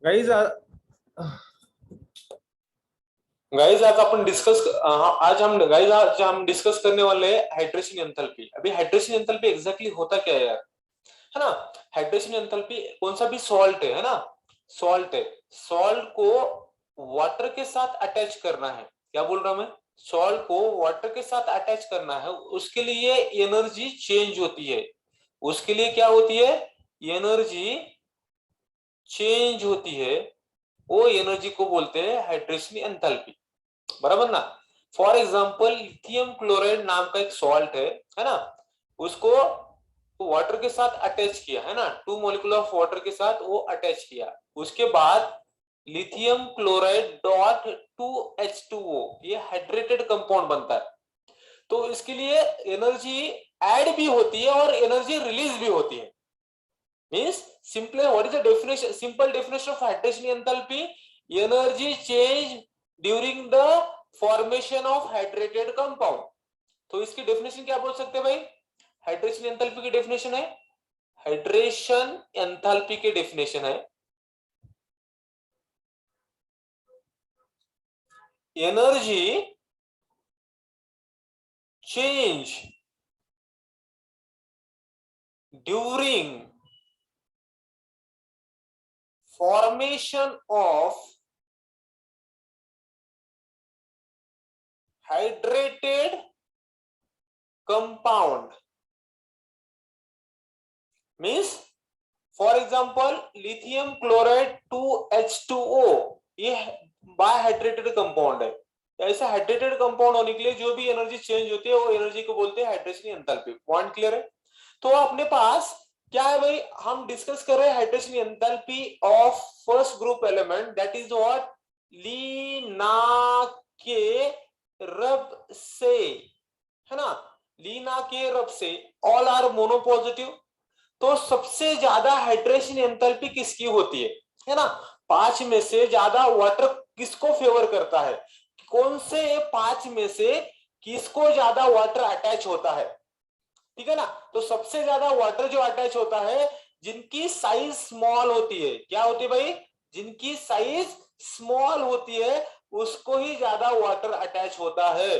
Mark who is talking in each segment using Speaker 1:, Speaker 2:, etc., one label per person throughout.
Speaker 1: Guys आज हम discuss करने वाले हैं हाइड्रेशन एंथैल्पी। अभी हाइड्रेशन एंथैल्पी एग्जैक्टली होता क्या है यार, है ना। हाइड्रेशन एंथैल्पी कौन सा भी सॉल्ट है ना, सॉल्ट है, सॉल्ट को वाटर के साथ अटैच करना है। क्या बोल रहा हूं मैं, सॉल्ट को वाटर के साथ अटैच करना है, उसके लिए एनर्जी चेंज होती है। उसके लिए क्या होती है, एनर्जी चेंज होती है। वो एनर्जी को बोलते हैं हाइड्रेशन एंथैल्पी, बराबर ना। फॉर एग्जाम्पल लिथियम क्लोराइड नाम का एक सॉल्ट है ना, उसको वाटर के साथ अटैच किया है ना, 2 मॉलिक्यूल ऑफ वाटर के साथ वो अटैच किया। उसके बाद लिथियम क्लोराइड डॉट 2H2O, ये हाइड्रेटेड कंपाउंड बनता है। तो इसके लिए एनर्जी ऐड भी होती है और एनर्जी रिलीज भी होती है। Means simply what is the definition, simple definition of hydration enthalpy, energy change during the formation of hydrated compound. तो इसकी डेफिनेशन क्या बोल सकते हैं भाई, हाइड्रेशन एंथैल्पी की डेफिनेशन है, हाइड्रेशन एंथैल्पी की डेफिनेशन है energy change during formation of hydrated compound. Means for example lithium chloride 2H2O, ये बायहाइड्रेटेड कंपाउंड है। ऐसा हाइड्रेटेड कंपाउंड होने के लिए जो भी एनर्जी चेंज होती है वो एनर्जी को बोलते हैं हाइड्रेशन एंथैल्पी। पॉइंट क्लियर है। तो अपने पास क्या है भाई, हम डिस्कस कर रहे हैं hydration enthalpy of first group element, that is what, Leena के रब से, है ना, लीना के रब से ऑल आर मोनोपॉजिटिव। तो सबसे ज्यादा हाइड्रेशन एंथैल्पी किसकी होती है ना, 5 में से ज्यादा वाटर किसको फेवर करता है, कौन से 5 में से किसको ज्यादा वाटर अटैच होता है, ठीक है ना। तो सबसे ज्यादा वाटर जो अटैच होता है, जिनकी साइज स्मॉल होती है, क्या होती है भाई, जिनकी साइज स्मॉल होती है उसको ही ज्यादा वाटर अटैच होता है,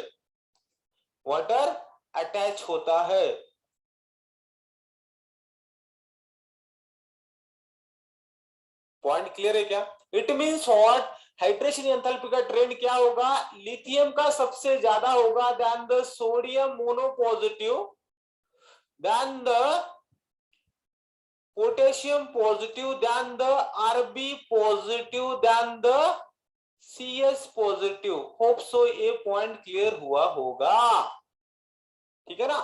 Speaker 1: वाटर अटैच होता है। पॉइंट क्लियर है क्या। It means what, hydration enthalpy का ट्रेंड क्या होगा, लिथियम का सबसे ज्यादा होगा then the sodium monopositive, then the potassium positive, then the RB positive, then the CS positive. Hope so ये पॉइंट क्लियर हुआ होगा, ठीक है ना,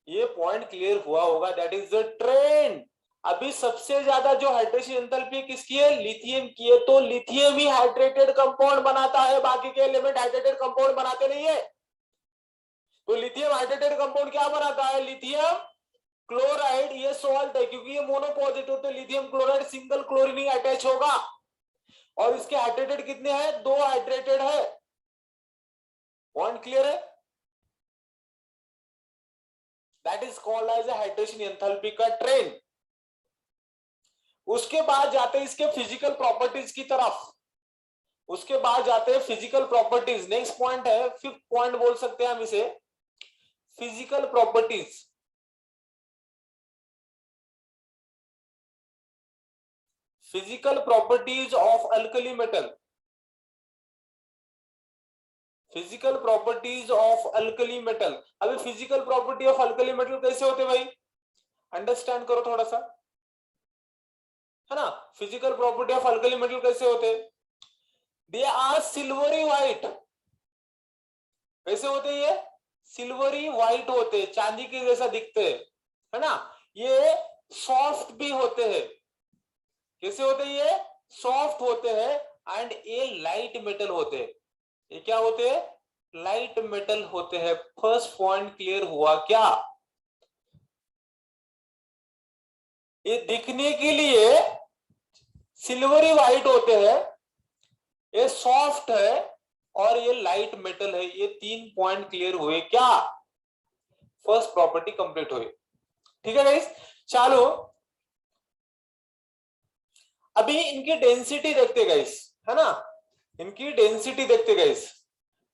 Speaker 1: ये पॉइंट क्लियर हुआ होगा, दैट इज द ट्रेंड। अभी सबसे ज्यादा जो हाइड्रेशन एंथैल्पी किसकी है, लिथियम की है। तो लिथियम ही हाइड्रेटेड कंपाउंड बनाता है, बाकी के एलिमेंट हाइड्रेटेड कंपाउंड बनाते नहीं है। तो लिथियम हाइड्रेटेड कंपाउंड क्या बनाता है, लिथियम क्लोराइड, ये सॉल्ट है क्योंकि ये मोनोपॉजिटिव, तो लिथियम क्लोराइड सिंगल क्लोरीन ही अटैच होगा। और इसके हाइड्रेटेड कितने हैं, 2 हाइड्रेटेड है। पॉइंट क्लियर है, that is called as hydration enthalpy का ट्रेंड। उसके बाद जाते हैं इसके फिजिकल प्रॉपर्टीज की तरफ, उसके बाद जाते हैं फिजिकल प्रॉपर्टीज। नेक्स्ट पॉइंट है, 5th पॉइंट बोल सकते हैं हम इसे, physical properties. Physical properties of alkali metal, physical properties of alkali metal. अभी physical property of alkali metal कैसे होते भाई, अंडरस्टैंड करो थोड़ा सा, है ना। Physical property of alkali metal कैसे होते, दे आर सिल्वरी व्हाइट। कैसे होते ये, सिल्वरी व्हाइट होते, चांदी के जैसा दिखते हैं, है ना। ये सॉफ्ट भी होते हैं, कैसे होते ये, सॉफ्ट होते हैं। एंड ये लाइट मेटल होते हैं, ये क्या होते हैं, लाइट मेटल होते हैं। फर्स्ट पॉइंट क्लियर हुआ क्या। ये दिखने के लिए सिल्वरी व्हाइट होते हैं, ये सॉफ्ट है और ये लाइट मेटल है। ये 3 पॉइंट क्लियर हुए क्या, फर्स्ट प्रॉपर्टी कंप्लीट हुई, ठीक है गाइस। चलो अभी इनकी डेंसिटी देखते गाइस, है ना, इनकी डेंसिटी देखते गाइस।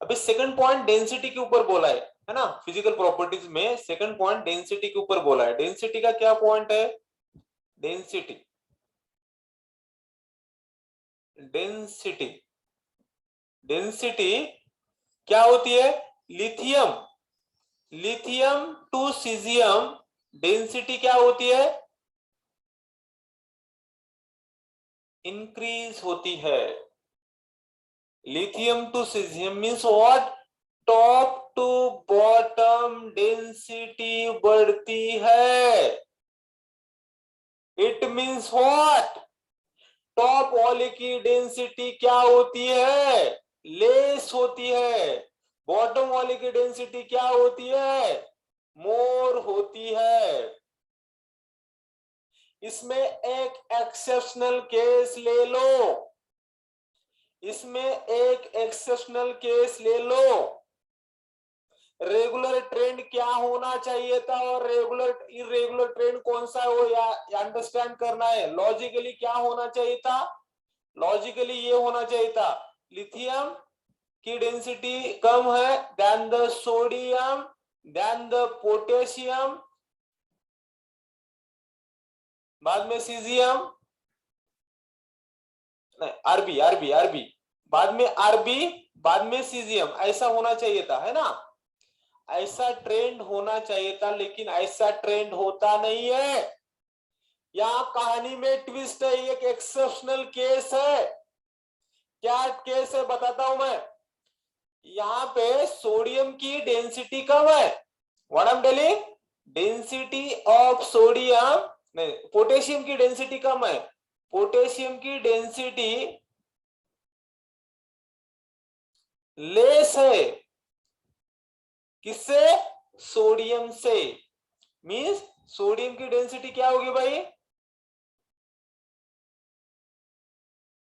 Speaker 1: अभी सेकंड पॉइंट डेंसिटी के ऊपर बोला है ना, फिजिकल प्रॉपर्टीज में सेकंड पॉइंट डेंसिटी के ऊपर बोला है। डेंसिटी का क्या पॉइंट है? डेंसिटी, डेंसिटी, डेंसिटी क्या होती है? Lithium, lithium to caesium density क्या होती है? इंक्रीज होती है। Lithium to caesium means what? Top to bottom density बढ़ती है। It means what? टॉप वाले की डेंसिटी क्या होती है? लेस होती है। बॉटम वाले की डेंसिटी क्या होती है? मोर होती है। इसमें एक एक्सेप्शनल केस ले लो, इसमें एक एक्सेप्शनल केस ले लो। रेगुलर ट्रेंड क्या होना चाहिए था और रेगुलर इरेगुलर ट्रेंड कौन सा है वो या अंडरस्टैंड करना है। लॉजिकली क्या होना चाहिए था? लॉजिकली ये होना चाहिए था, लिथियम की डेंसिटी कम है than the sodium than the potassium, बाद में सीजियम, नहीं आरबी आरबी आरबी, बाद में आरबी, बाद में सीजियम, ऐसा होना चाहिए था, है ना। ऐसा ट्रेंड होना चाहिए था, लेकिन ऐसा ट्रेंड होता नहीं है। यहां कहानी में ट्विस्ट है, एक एक्सेप्शनल केस है। क्या केस है बताता हूं मैं। यहां पे सोडियम की डेंसिटी कम है, what I am telling, density of sodium, नहीं पोटेशियम की डेंसिटी कम है, पोटेशियम की डेंसिटी लेस है। किससे? सोडियम से। मींस सोडियम की डेंसिटी क्या होगी भाई?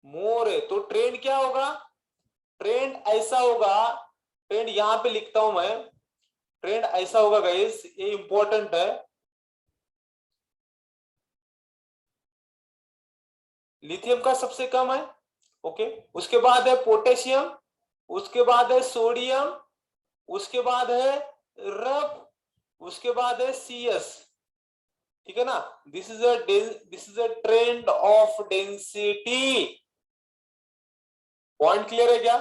Speaker 1: मोर है। तो ट्रेंड क्या होगा? ट्रेंड ऐसा होगा, ट्रेंड यहां पे लिखता हूं मैं, ट्रेंड ऐसा होगा गाइस, ये इंपॉर्टेंट है। लिथियम का सबसे कम है, ओके, उसके बाद है पोटेशियम, उसके बाद है सोडियम, उसके बाद है रफ, उसके बाद है सीएस, ठीक है ना। This is a trend of density. Point clear है क्या?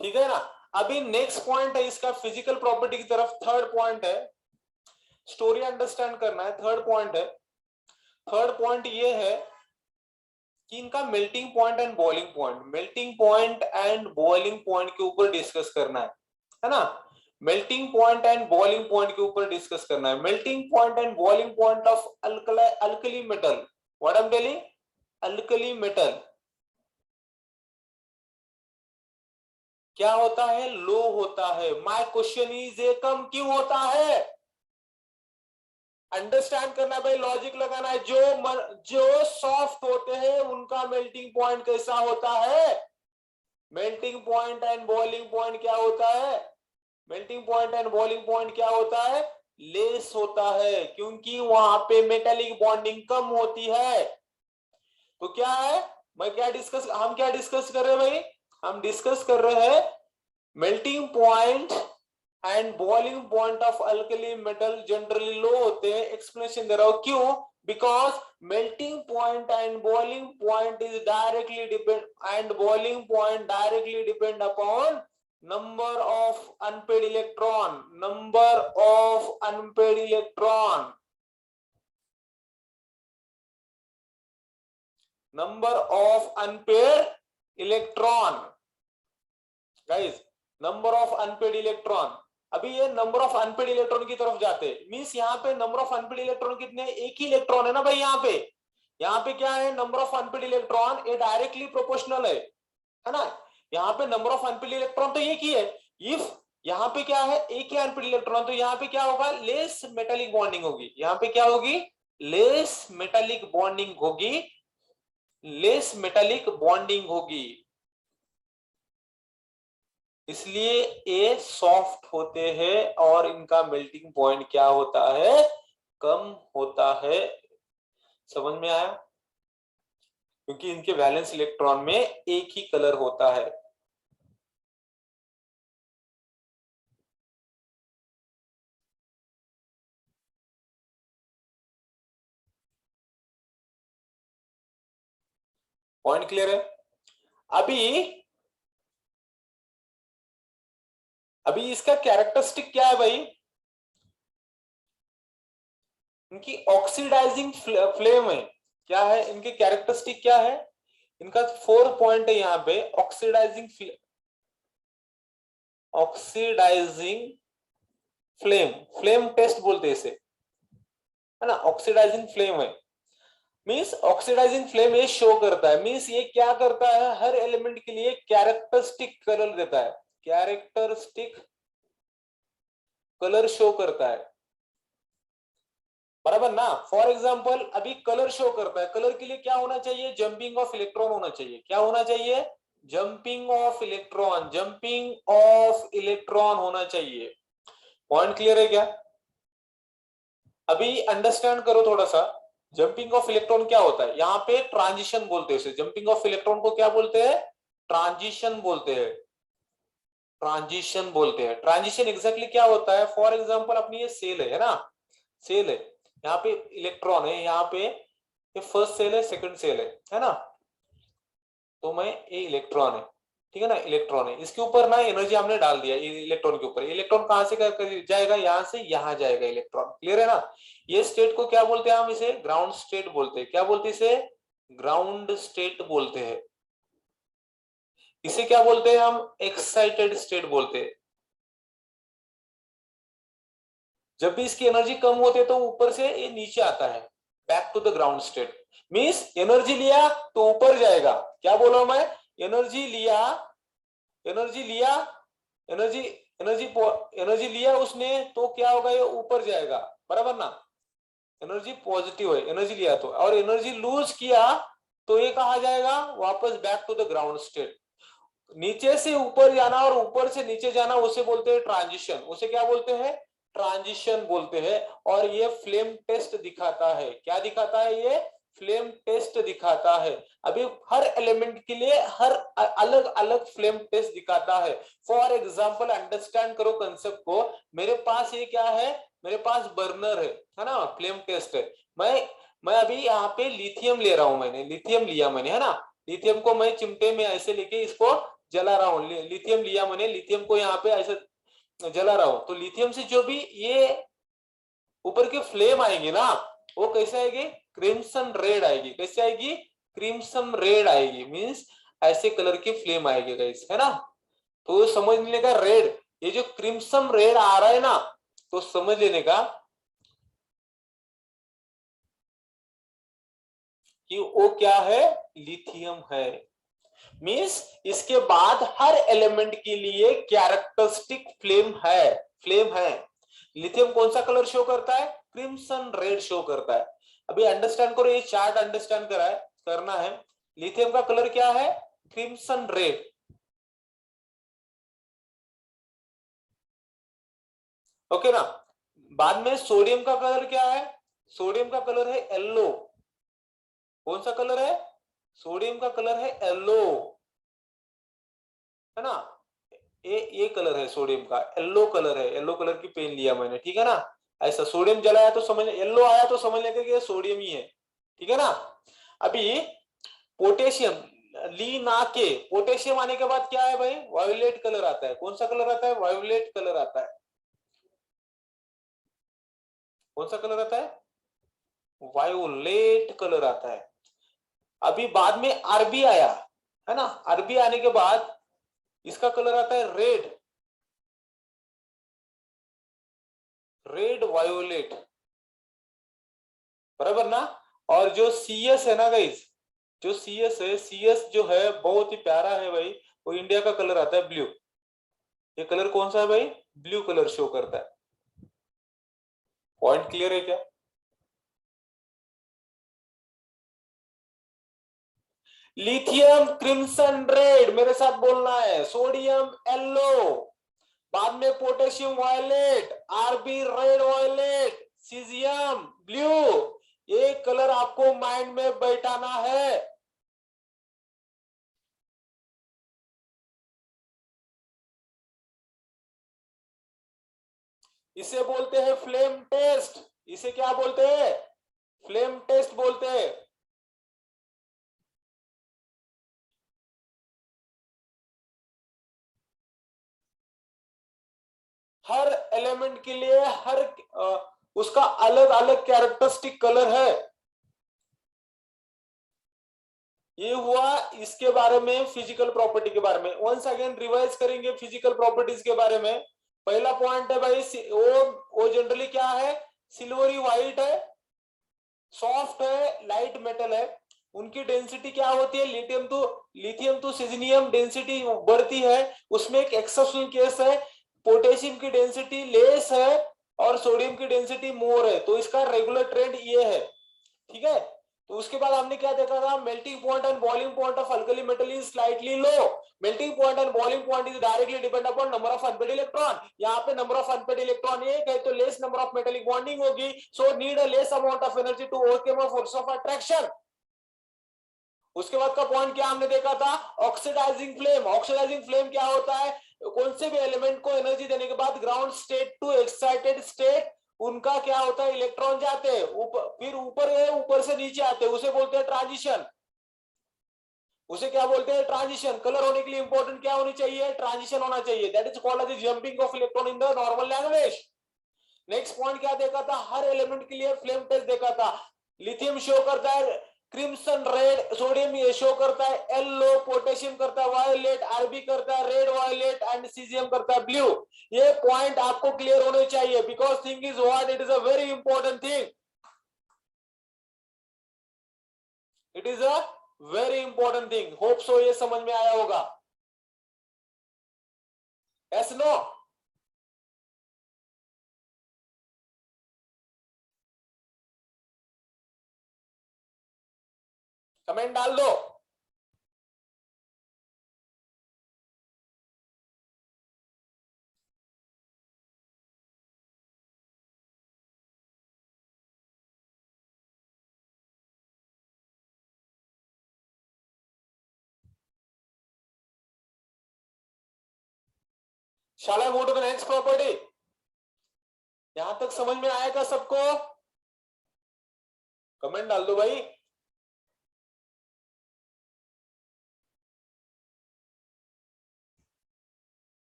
Speaker 1: ठीक है ना। अभी नेक्स्ट पॉइंट है इसका फिजिकल प्रॉपर्टी की तरफ, थर्ड पॉइंट है, स्टोरी अंडरस्टैंड करना है। थर्ड पॉइंट है, थर्ड पॉइंट ये है कि इनका melting point and boiling point, melting point and boiling point के ऊपर डिस्कस करना है ना। Melting point and boiling point के ऊपर डिस्कस करना है। Melting point and boiling point of alkali metal, what I am telling, alkali metal क्या होता है? लो होता है। माय क्वेश्चन इज ये कम क्यों होता है? अंडरस्टैंड करना भाई, लॉजिक लगाना है। जो सॉफ्ट होते हैं उनका मेल्टिंग पॉइंट कैसा होता है? Melting point and boiling point क्या होता है? Melting point and boiling point क्या होता है? लेस होता है, क्योंकि वहां पे मेटालिक बॉन्डिंग कम होती है। तो क्या है, हम क्या डिस्कस कर रहे हैं भाई? हम डिस्कस कर रहे हैं melting point and boiling point of alkali metal generally लो होते हैं। एक्सप्लेनेशन दे रहा हूं क्यों, because melting point and boiling point is directly depend and boiling point directly depend upon number of unpaired electron, number of unpaired electron, number of unpaired electron guys, number of unpaired electron। अभी ये number of unpaired electron की तरफ जाते हैं, means यहाँ पे number of unpaired electron कितने? एक ही इलेक्ट्रॉन है ना भाई। यहाँ पे क्या है? नंबर ऑफ अनपेड इलेक्ट्रॉन, ये डायरेक्टली प्रोपोर्शनल है ना। यहाँ पे नंबर ऑफ अनपेड इलेक्ट्रॉन तो एक ही है। इफ यहाँ पे क्या है? एक ही अनपेड इलेक्ट्रॉन, तो यहाँ पे क्या होगा? लेस मेटालिक बॉन्डिंग होगी। यहाँ पे क्या होगी? लेस मेटालिक बॉन्डिंग होगी, लेस मेटालिक बॉन्डिंग होगी, इसलिए ये सॉफ्ट होते हैं और इनका मेल्टिंग पॉइंट क्या होता है, कम होता है। समझ में आया? क्योंकि इनके वैलेंस इलेक्ट्रॉन में एक ही कलर होता है। पॉइंट क्लियर है? अभी अभी इसका कैरेक्टरिस्टिक क्या है भाई? इनकी ऑक्सीडाइजिंग फ्लेम है। क्या है इनके कैरेक्टरिस्टिक, क्या है इनका? 4 पॉइंट है यहाँ पे। ऑक्सीडाइजिंग फ्लेम, फ्लेम टेस्ट बोलते हैं इसे, है ना। ऑक्सीडाइजिंग फ्लेम है, मींस ऑक्सीडाइजिंग फ्लेम ये शो करता है, मींस ये क्या करता है, हर एलिमेंट के लिए कैरेक्टरिस्टिक कलर देता है, कैरेक्टरिस्टिक कलर शो करता है, बराबर ना। फॉर एग्जांपल अभी कलर शो करता है, कलर के लिए क्या होना चाहिए, जंपिंग ऑफ इलेक्ट्रॉन होना चाहिए। क्या होना चाहिए? Jumping of electron, jumping of electron होना चाहिए। पॉइंट क्लियर है क्या? अभी अंडरस्टैंड करो थोड़ा सा, जंपिंग ऑफ इलेक्ट्रॉन क्या होता है, यहाँ पे ट्रांजिशन बोलते हैं इसे। जंपिंग ऑफ इलेक्ट्रॉन को क्या बोलते हैं? ट्रांजिशन बोलते हैं, ट्रांजिशन बोलते हैं। ट्रांजिशन एग्जैक्टली क्या होता है? फॉर एग्जांपल अपनी ये सेल है ना, सेल है, यहाँ पे इलेक्ट्रॉन है, यहाँ पे ये फर्स्ट सेल है, सेकंड सेल है ना। तो मैं ये इलेक्ट्रॉन है, ठीक है ना, इलेक्ट्रॉन है, इसके ऊपर ना एनर्जी हमने डाल दिया इलेक्ट्रॉन के ऊपर। इलेक्ट्रॉन कहां से जाएगा, यहाँ से यहाँ जाएगा इलेक्ट्रॉन। क्लियर है ना? ये स्टेट को क्या बोलते हैं हम? इसे ग्राउंड स्टेट बोलते हैं। क्या बोलते हैं इसे? ग्राउंड स्टेट बोलते हैं। इसे क्या बोलते हैं हम? एक्साइटेड स्टेट बोलते हैं। जब भी इसकी एनर्जी कम होती है तो ऊपर से ये नीचे आता है, back to the ground state. Means energy लिया तो ऊपर जाएगा। क्या बोला मैं? एनर्जी लिया, एनर्जी लिया, एनर्जी एनर्जी एनर्जी लिया उसने तो क्या होगा, ये ऊपर जाएगा, बराबर ना। एनर्जी पॉजिटिव है, एनर्जी लिया तो, और एनर्जी लूज किया तो ये कहा जाएगा, वापस back to the ground state. नीचे से ऊपर जाना और ऊपर से नीचे जाना उसे बोलते हैं ट्रांजिशन। उसे क्या बोलते हैं? ट्रांजिशन बोलते हैं। और ये फ्लेम टेस्ट दिखाता है। क्या दिखाता है ये? फ्लेम टेस्ट दिखाता है। अभी हर एलिमेंट के लिए हर अलग अलग फ्लेम टेस्ट दिखाता है। फॉर एग्जाम्पल अंडरस्टैंड करो कंसेप्ट को। मेरे पास ये क्या है, मेरे पास बर्नर है ना, फ्लेम टेस्ट है। मैं अभी यहाँ पे लिथियम ले रहा हूं, मैंने लिथियम लिया मैंने, है ना। लिथियम को मैं चिमटे में ऐसे लेके इसको जला रहा हूँ। लिथियम लिया मैंने, लिथियम को यहाँ पे ऐसे जला रहा हूं, तो लिथियम से जो भी ये ऊपर की फ्लेम आएगी ना, वो कैसे आएगी? क्रिम्सन रेड आएगी। कैसे आएगी? क्रिम्सन रेड आएगी, मींस ऐसे कलर की फ्लेम आएगी गाइस, है ना। तो समझ लेने का, रेड, ये जो क्रिम्सन रेड आ रहा है ना, तो समझ लेने का कि वो क्या है, लिथियम है। मींस इसके बाद हर एलिमेंट के लिए कैरेक्टरिस्टिक फ्लेम है, फ्लेम है। लिथियम कौन सा कलर शो करता है? क्रिम्सन रेड शो करता है। अभी अंडरस्टैंड करो, ये चार्ट अंडरस्टैंड करा है, करना है। लिथियम का कलर क्या है? Crimson red. ओके ना। बाद में सोडियम का कलर क्या है? सोडियम का कलर है येलो। कौन सा कलर है? सोडियम का कलर है येलो, है ना। ये कलर है सोडियम का, येलो कलर है। येलो कलर की पेन लिया मैंने, ठीक है ना। ऐसा सोडियम जलाया तो समझ, येलो आया तो समझ लेते कि ये सोडियम ही है, ठीक है ना। अभी पोटेशियम ली ना के, पोटेशियम आने के बाद क्या है भाई? वायोलेट कलर आता है। कौन सा कलर आता है? वायोलेट कलर आता है। कौन सा कलर आता है? वायोलेट कलर आता है। अभी बाद में आरबी आया, है ना। आरबी आने के बाद इसका कलर आता है रेड, रेड वायोलेट, बराबर ना। और जो सीएस है ना गाइस, जो सीएस है, सीएस जो है बहुत ही प्यारा है भाई। वो इंडिया का कलर आता है ब्लू। ये कलर कौन सा है भाई? ब्लू कलर शो करता है। पॉइंट क्लियर है क्या? लिथियम क्रिम्सन रेड, मेरे साथ बोलना है, सोडियम येलो, बाद में potassium violet, RB red violet, caesium blue. ये कलर आपको माइंड में बैठाना है। इसे बोलते हैं फ्लेम टेस्ट। इसे क्या बोलते हैं? फ्लेम टेस्ट बोलते हैं। हर एलिमेंट के लिए हर उसका अलग अलग कैरेक्टरिस्टिक कलर है। ये हुआ इसके बारे में, फिजिकल प्रॉपर्टी के बारे में। वंस अगेन रिवाइज करेंगे फिजिकल प्रॉपर्टीज के बारे में। पहला पॉइंट है भाई, वो जनरली क्या है, सिल्वरी व्हाइट है, सॉफ्ट है, लाइट मेटल है। उनकी डेंसिटी क्या होती है, लिथियम टू सीजनियम डेंसिटी बढ़ती है। उसमें एक एक्सेप्शनल केस है, पोटेशियम की डेंसिटी लेस है और सोडियम की डेंसिटी मोर है। तो इसका रेगुलर ट्रेंड ये है, ठीक है। तो उसके बाद हमने क्या देखा था, melting point and boiling point of alkali metal is slightly low. Melting point and boiling point is directly depend upon number of unpaired electron. यहाँ पे नंबर ऑफ अनपेड इलेक्ट्रॉन एक है तो less number of metallic bonding होगी, so need a less amount of energy to overcome a force of attraction. उसके बाद का point क्या हमने देखा था, ऑक्सीडाइजिंग फ्लेम। ऑक्सीडाइजिंग फ्लेम क्या होता है, कौन से भी एलिमेंट को एनर्जी देने के बाद ground state to excited state उनका क्या होता है, इलेक्ट्रॉन जाते हैं ऊपर, फिर ऊपर है, ऊपर से नीचे आते हैं, उसे बोलते हैं ट्रांजिशन। उसे क्या बोलते हैं, ट्रांजिशन। कलर होने के लिए इंपॉर्टेंट क्या होनी चाहिए, ट्रांजिशन होना चाहिए। That is called as jumping of electron in the normal language. Next point क्या देखा था, हर एलिमेंट के लिए फ्लेम टेस्ट देखा था। लिथियम शो करता है क्रिम्सन रेड, सोडियम ये शो करता है येलो, पोटेशियम करता है वायलेट, आरबी करता है रेड वायलेट एंड सीजियम करता है ब्लू। ये पॉइंट आपको क्लियर होने चाहिए, because thing is what, it is a very important thing. It is a very important thing. Hope so ये समझ में आया होगा। Yes no? कमेंट डाल दो। Shall I move to the next property? यहां तक समझ में आएगा सबको? कमेंट डाल दो भाई।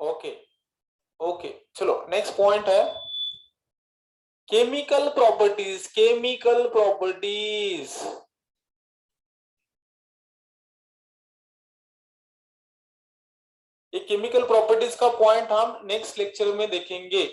Speaker 1: ओके ओके, चलो नेक्स्ट पॉइंट है केमिकल प्रॉपर्टीज। केमिकल प्रॉपर्टीज, ये केमिकल प्रॉपर्टीज का पॉइंट हम नेक्स्ट लेक्चर में देखेंगे।